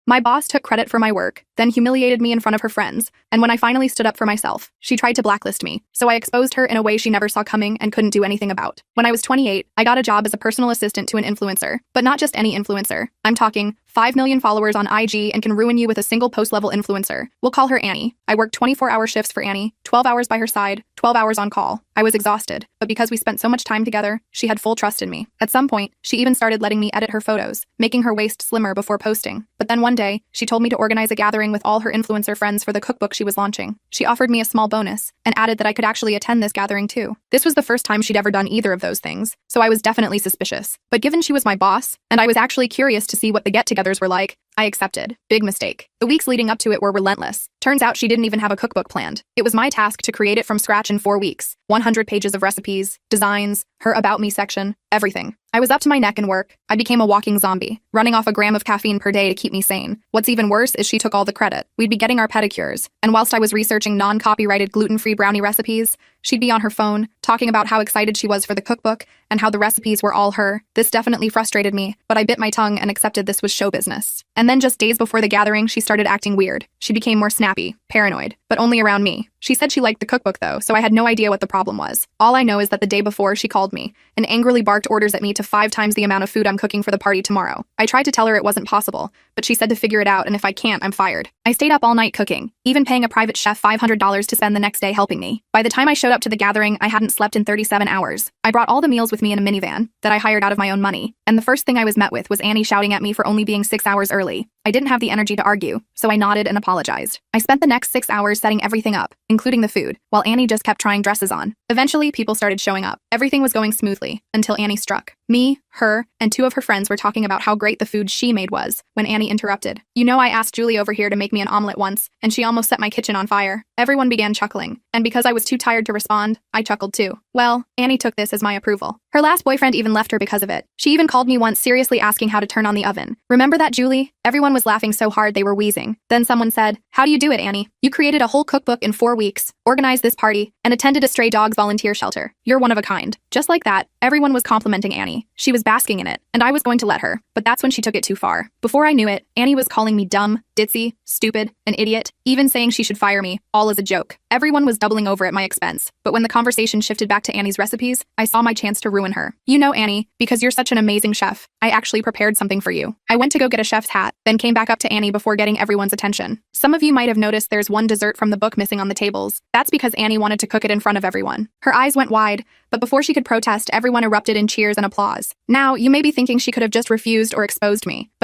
My boss took credit for my work, then humiliated me in front of her friends, and when I finally stood up for myself, she tried to blacklist me, so I exposed her in a way she never saw coming and couldn't do anything about. When I was 28, I got a job as a personal assistant to an influencer, but not just any influencer. I'm talking 5 million followers on IG and can ruin you with a single post-level influencer. We'll call her Annie. I worked 24-hour shifts for Annie, 12 hours by her side, 12 hours on call. I was exhausted, but because we spent so much time together, she had full trust in me. At some point, she even started letting me edit her photos, making her waist slimmer before posting. But then one day, she told me to organize a gathering with all her influencer friends for the cookbook she was launching. She offered me a small bonus and added that I could actually attend this gathering too. This was the first time she'd ever done either of those things, so I was definitely suspicious. But given she was my boss, and I was actually curious to see what the get-togethers were like, I accepted. Big mistake. The weeks leading up to it were relentless. Turns out she didn't even have a cookbook planned. It was my task to create it from scratch in 4 weeks. 100 pages of recipes, designs, her About Me section, everything. I was up to my neck in work. I became a walking zombie, running off a gram of caffeine per day to keep me sane. What's even worse is she took all the credit. We'd be getting our pedicures, and whilst I was researching non-copyrighted gluten-free brownie recipes, she'd be on her phone, talking about how excited she was for the cookbook and how the recipes were all her. This definitely frustrated me, but I bit my tongue and accepted this was show business. And then just days before the gathering, she started acting weird. She became more snappy, paranoid, but only around me. She said she liked the cookbook though, so I had no idea what the problem was. All I know is that the day before, she called me and angrily barked orders at me to 5 times the amount of food I'm cooking for the party tomorrow. I tried to tell her it wasn't possible, but she said to figure it out, and if I can't, I'm fired. I stayed up all night cooking, even paying a private chef $500 to spend the next day helping me. By the time I showed up to the gathering, I hadn't slept in 37 hours. I brought all the meals with me in a minivan that I hired out of my own money, and the first thing I was met with was Annie shouting at me for only being 6 hours early. I didn't have the energy to argue, so I nodded and apologized. I spent the next 6 hours setting everything up, including the food, while Annie just kept trying dresses on. Eventually, people started showing up. Everything was going smoothly, until Annie struck. Me, her, and 2 of her friends were talking about how great the food she made was, when Annie interrupted. You know, I asked Julie over here to make me an omelet once, and she almost set my kitchen on fire. Everyone began chuckling, and because I was too tired to respond, I chuckled too. Well, Annie took this as my approval. Her last boyfriend even left her because of it. She even called me once seriously asking how to turn on the oven. Remember that, Julie? Everyone was laughing so hard they were wheezing. Then someone said, "How do you do it, Annie? You created a whole cookbook in 4 weeks, organized this party, and attended a stray dogs volunteer shelter. You're one of a kind." Just like that, everyone was complimenting Annie. She was basking in it, and I was going to let her, but that's when she took it too far. Before I knew it, Annie was calling me dumb, ditzy, stupid, an idiot, even saying she should fire me, all as a joke. Everyone was doubling over at my expense, but when the conversation shifted back to Annie's recipes, I saw my chance to ruin her. You know, Annie, because you're such an amazing chef, I actually prepared something for you. I went to go get a chef's hat, then came back up to Annie before getting everyone's attention. Some of you might have noticed there's one dessert from the book missing on the tables. That's because Annie wanted to cook it in front of everyone. Her eyes went wide, but before she could protest, everyone erupted in cheers and applause. Now, you may be thinking she could have just refused or exposed me, but